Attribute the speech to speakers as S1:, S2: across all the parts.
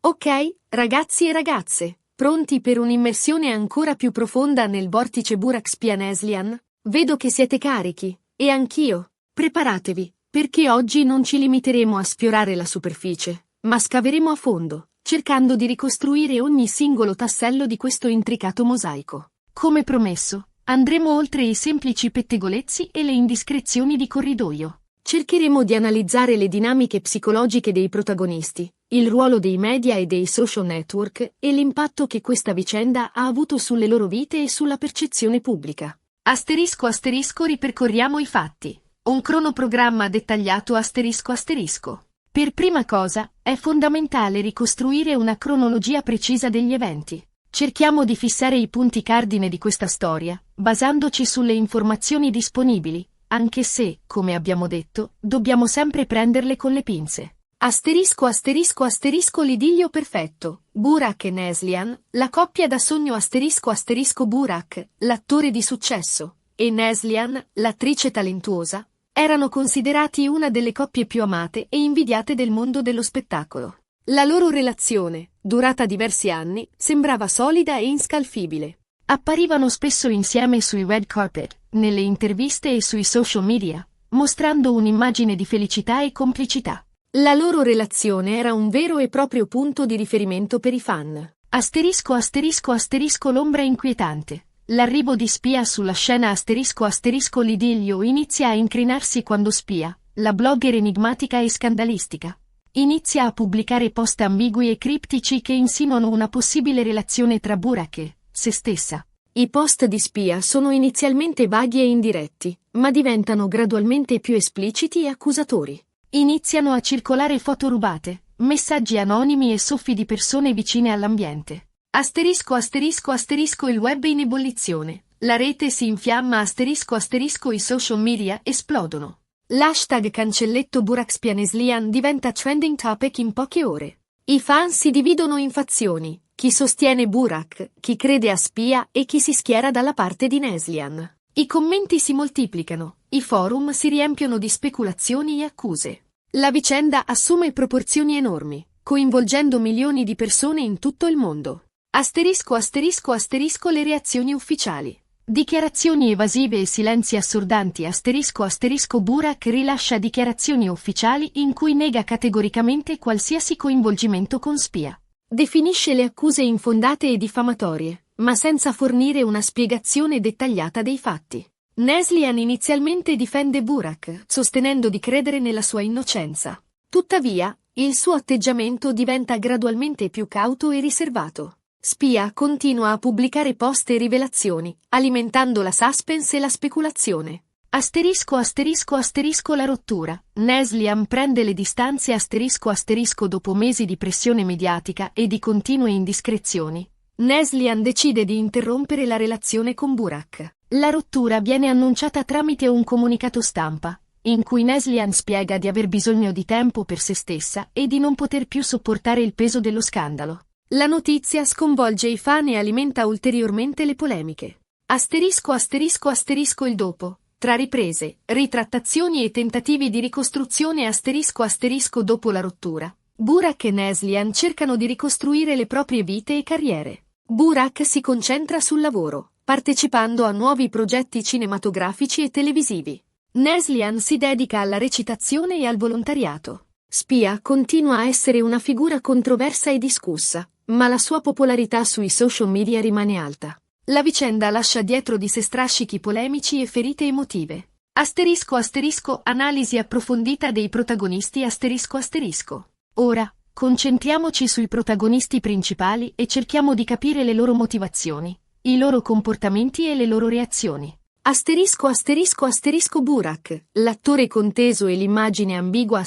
S1: Ok, ragazzi e ragazze, pronti per un'immersione ancora più profonda nel vortice Burak-Spia-Neslihan? Vedo che siete carichi, e anch'io. Preparatevi, perché oggi non ci limiteremo a sfiorare la superficie, ma scaveremo a fondo, cercando di ricostruire ogni singolo tassello di questo intricato mosaico. Come promesso, andremo oltre i semplici pettegolezzi e le indiscrezioni di corridoio. Cercheremo di analizzare le dinamiche psicologiche dei protagonisti, il ruolo dei media e dei social network e l'impatto che questa vicenda ha avuto sulle loro vite e sulla percezione pubblica. ***, ripercorriamo i fatti. Un cronoprogramma dettagliato ***. Per prima cosa, è fondamentale ricostruire una cronologia precisa degli eventi. Cerchiamo di fissare i punti cardine di questa storia, basandoci sulle informazioni disponibili, anche se, come abbiamo detto, dobbiamo sempre prenderle con le pinze. L'idillio perfetto. Burak e Neslihan, la coppia da sogno Burak, l'attore di successo, e Neslihan, l'attrice talentuosa, erano considerati una delle coppie più amate e invidiate del mondo dello spettacolo. La loro relazione, durata diversi anni, sembrava solida e inscalfibile. Apparivano spesso insieme sui red carpet, nelle interviste e sui social media, mostrando un'immagine di felicità e complicità. La loro relazione era un vero e proprio punto di riferimento per i fan. L'ombra inquietante. L'arrivo di Spia sulla scena l'idillio inizia a incrinarsi quando Spia, la blogger enigmatica e scandalistica, inizia a pubblicare post ambigui e criptici che insinuano una possibile relazione tra Burak e se stessa. I post di Spia sono inizialmente vaghi e indiretti, ma diventano gradualmente più espliciti e accusatori. Iniziano a circolare foto rubate, messaggi anonimi e soffi di persone vicine all'ambiente. Il web in ebollizione. La rete si infiamma i social media esplodono. L'hashtag cancelletto Burak-Spia-Neslihan diventa trending topic in poche ore. I fan si dividono in fazioni, chi sostiene Burak, chi crede a Spia e chi si schiera dalla parte di Neslihan. I commenti si moltiplicano, i forum si riempiono di speculazioni e accuse. La vicenda assume proporzioni enormi, coinvolgendo milioni di persone in tutto il mondo. Le reazioni ufficiali. Dichiarazioni evasive e silenzi assordanti. Burak rilascia dichiarazioni ufficiali in cui nega categoricamente qualsiasi coinvolgimento con Spia. Definisce le accuse infondate e diffamatorie, ma senza fornire una spiegazione dettagliata dei fatti. Neslihan inizialmente difende Burak, sostenendo di credere nella sua innocenza. Tuttavia, il suo atteggiamento diventa gradualmente più cauto e riservato. Spia continua a pubblicare post e rivelazioni, alimentando la suspense e la speculazione. La rottura. Neslihan prende le distanze dopo mesi di pressione mediatica e di continue indiscrezioni. Neslihan decide di interrompere la relazione con Burak. La rottura viene annunciata tramite un comunicato stampa, in cui Neslihan spiega di aver bisogno di tempo per se stessa e di non poter più sopportare il peso dello scandalo. La notizia sconvolge i fan e alimenta ulteriormente le polemiche. Il dopo. Tra riprese, ritrattazioni e tentativi di ricostruzione dopo la rottura. Burak e Neslihan cercano di ricostruire le proprie vite e carriere. Burak si concentra sul lavoro, partecipando a nuovi progetti cinematografici e televisivi. Neslihan si dedica alla recitazione e al volontariato. Spia continua a essere una figura controversa e discussa, ma la sua popolarità sui social media rimane alta. La vicenda lascia dietro di sé strascichi polemici e ferite emotive. Analisi approfondita dei protagonisti. Ora, concentriamoci sui protagonisti principali e cerchiamo di capire le loro motivazioni, i loro comportamenti e le loro reazioni. Burak, l'attore conteso e l'immagine ambigua.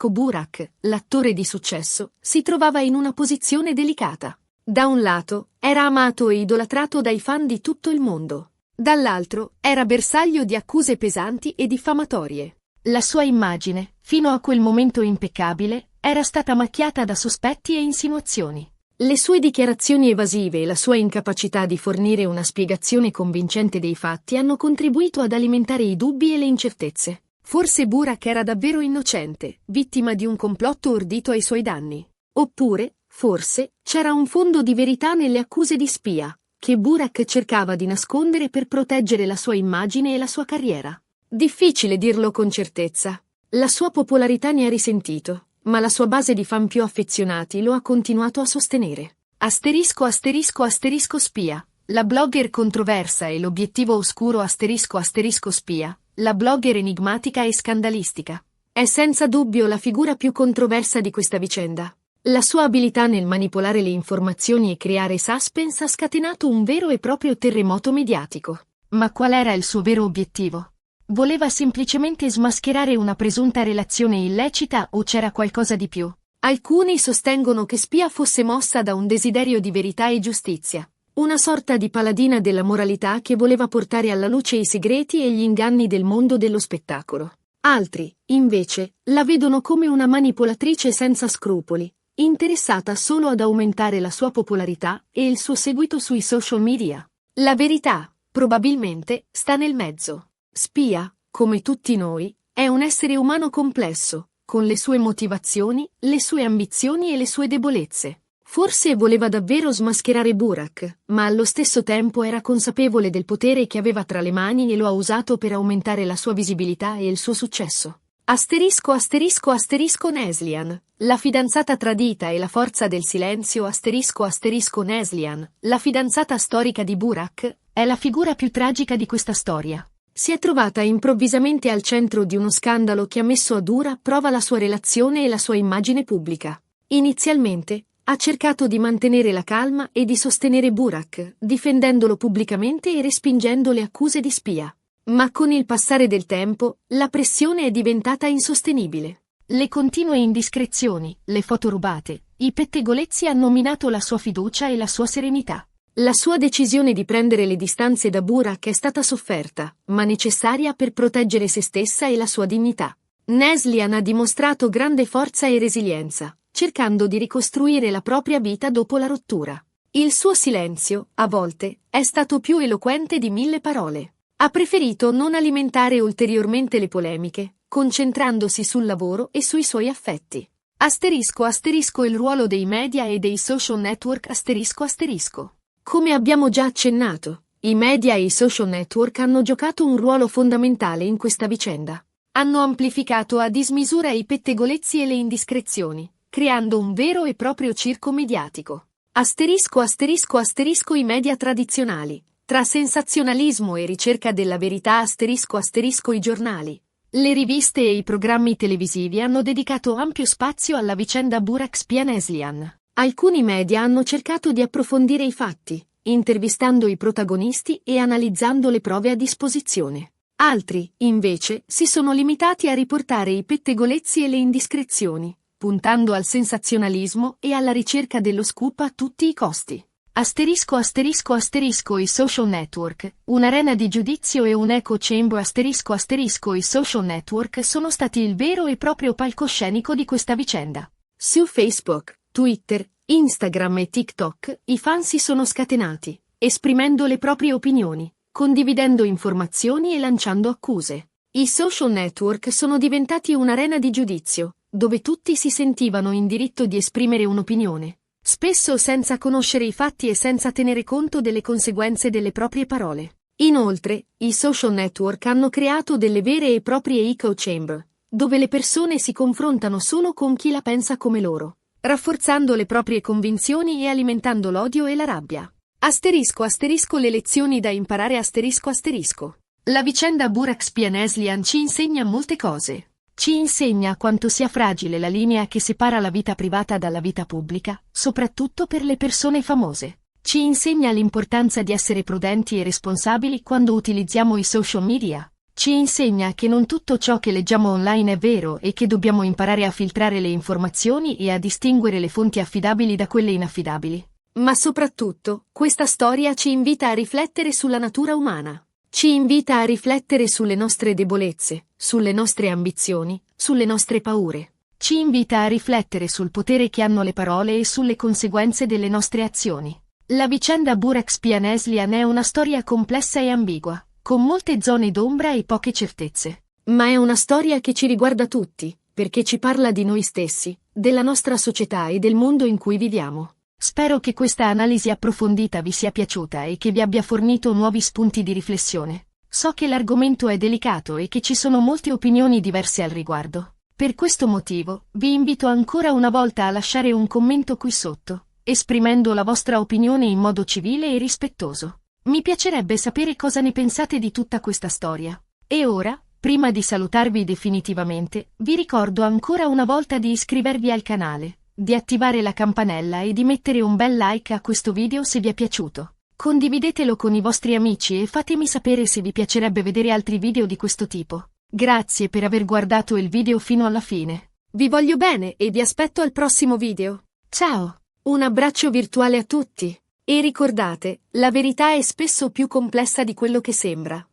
S1: Burak, l'attore di successo, si trovava in una posizione delicata. Da un lato, era amato e idolatrato dai fan di tutto il mondo. Dall'altro, era bersaglio di accuse pesanti e diffamatorie. La sua immagine, fino a quel momento impeccabile, era stata macchiata da sospetti e insinuazioni. Le sue dichiarazioni evasive e la sua incapacità di fornire una spiegazione convincente dei fatti hanno contribuito ad alimentare i dubbi e le incertezze. Forse Burak era davvero innocente, vittima di un complotto ordito ai suoi danni. Oppure, forse, c'era un fondo di verità nelle accuse di spia, che Burak cercava di nascondere per proteggere la sua immagine e la sua carriera. Difficile dirlo con certezza. La sua popolarità ne ha risentito, ma la sua base di fan più affezionati lo ha continuato a sostenere. Asterisco asterisco asterisco spia. La blogger controversa e l'obiettivo oscuro asterisco asterisco spia. La blogger enigmatica e scandalistica. È senza dubbio la figura più controversa di questa vicenda. La sua abilità nel manipolare le informazioni e creare suspense ha scatenato un vero e proprio terremoto mediatico. Ma qual era il suo vero obiettivo? Voleva semplicemente smascherare una presunta relazione illecita o c'era qualcosa di più? Alcuni sostengono che Spia fosse mossa da un desiderio di verità e giustizia, una sorta di paladina della moralità che voleva portare alla luce i segreti e gli inganni del mondo dello spettacolo. Altri, invece, la vedono come una manipolatrice senza scrupoli, interessata solo ad aumentare la sua popolarità e il suo seguito sui social media. La verità, probabilmente, sta nel mezzo. Spia, come tutti noi, è un essere umano complesso, con le sue motivazioni, le sue ambizioni e le sue debolezze. Forse voleva davvero smascherare Burak, ma allo stesso tempo era consapevole del potere che aveva tra le mani e lo ha usato per aumentare la sua visibilità e il suo successo. Asterisco asterisco asterisco Neslihan, la fidanzata tradita e la forza del silenzio asterisco asterisco Neslihan, la fidanzata storica di Burak, è la figura più tragica di questa storia. Si è trovata improvvisamente al centro di uno scandalo che ha messo a dura prova la sua relazione e la sua immagine pubblica. Inizialmente, ha cercato di mantenere la calma e di sostenere Burak, difendendolo pubblicamente e respingendo le accuse di spia. Ma con il passare del tempo, la pressione è diventata insostenibile. Le continue indiscrezioni, le foto rubate, i pettegolezzi hanno minato la sua fiducia e la sua serenità. La sua decisione di prendere le distanze da Burak è stata sofferta, ma necessaria per proteggere se stessa e la sua dignità. Neslihan ha dimostrato grande forza e resilienza, cercando di ricostruire la propria vita dopo la rottura. Il suo silenzio, a volte, è stato più eloquente di 1000 parole. Ha preferito non alimentare ulteriormente le polemiche, concentrandosi sul lavoro e sui suoi affetti. Asterisco asterisco il ruolo dei media e dei social network asterisco asterisco. Come abbiamo già accennato, i media e i social network hanno giocato un ruolo fondamentale in questa vicenda. Hanno amplificato a dismisura i pettegolezzi e le indiscrezioni, creando un vero e proprio circo mediatico. Asterisco asterisco asterisco i media tradizionali. Tra sensazionalismo e ricerca della verità asterisco asterisco i giornali, le riviste e i programmi televisivi hanno dedicato ampio spazio alla vicenda Burak Spia Neslihan. Alcuni media hanno cercato di approfondire i fatti, intervistando i protagonisti e analizzando le prove a disposizione. Altri, invece, si sono limitati a riportare i pettegolezzi e le indiscrezioni, puntando al sensazionalismo e alla ricerca dello scoop a tutti i costi. Asterisco asterisco asterisco i social network, un'arena di giudizio e un echo chamber asterisco asterisco i social network sono stati il vero e proprio palcoscenico di questa vicenda. Su Facebook, Twitter, Instagram e TikTok, i fan si sono scatenati, esprimendo le proprie opinioni, condividendo informazioni e lanciando accuse. I social network sono diventati un'arena di giudizio, dove tutti si sentivano in diritto di esprimere un'opinione, spesso senza conoscere i fatti e senza tenere conto delle conseguenze delle proprie parole. Inoltre, i social network hanno creato delle vere e proprie echo chamber, dove le persone si confrontano solo con chi la pensa come loro, rafforzando le proprie convinzioni e alimentando l'odio e la rabbia. Asterisco asterisco le lezioni da imparare asterisco asterisco. La vicenda Burak Spia Neslihan ci insegna molte cose. Ci insegna quanto sia fragile la linea che separa la vita privata dalla vita pubblica, soprattutto per le persone famose. Ci insegna l'importanza di essere prudenti e responsabili quando utilizziamo i social media. Ci insegna che non tutto ciò che leggiamo online è vero e che dobbiamo imparare a filtrare le informazioni e a distinguere le fonti affidabili da quelle inaffidabili. Ma soprattutto, questa storia ci invita a riflettere sulla natura umana. Ci invita a riflettere sulle nostre debolezze, sulle nostre ambizioni, sulle nostre paure. Ci invita a riflettere sul potere che hanno le parole e sulle conseguenze delle nostre azioni. La vicenda Burak Spia Neslihan è una storia complessa e ambigua, con molte zone d'ombra e poche certezze. Ma è una storia che ci riguarda tutti, perché ci parla di noi stessi, della nostra società e del mondo in cui viviamo. Spero che questa analisi approfondita vi sia piaciuta e che vi abbia fornito nuovi spunti di riflessione. So che l'argomento è delicato e che ci sono molte opinioni diverse al riguardo. Per questo motivo, vi invito ancora una volta a lasciare un commento qui sotto, esprimendo la vostra opinione in modo civile e rispettoso. Mi piacerebbe sapere cosa ne pensate di tutta questa storia. E ora, prima di salutarvi definitivamente, vi ricordo ancora una volta di iscrivervi al canale, di attivare la campanella e di mettere un bel like a questo video se vi è piaciuto. Condividetelo con i vostri amici e fatemi sapere se vi piacerebbe vedere altri video di questo tipo. Grazie per aver guardato il video fino alla fine. Vi voglio bene e vi aspetto al prossimo video. Ciao! Un abbraccio virtuale a tutti. E ricordate, la verità è spesso più complessa di quello che sembra.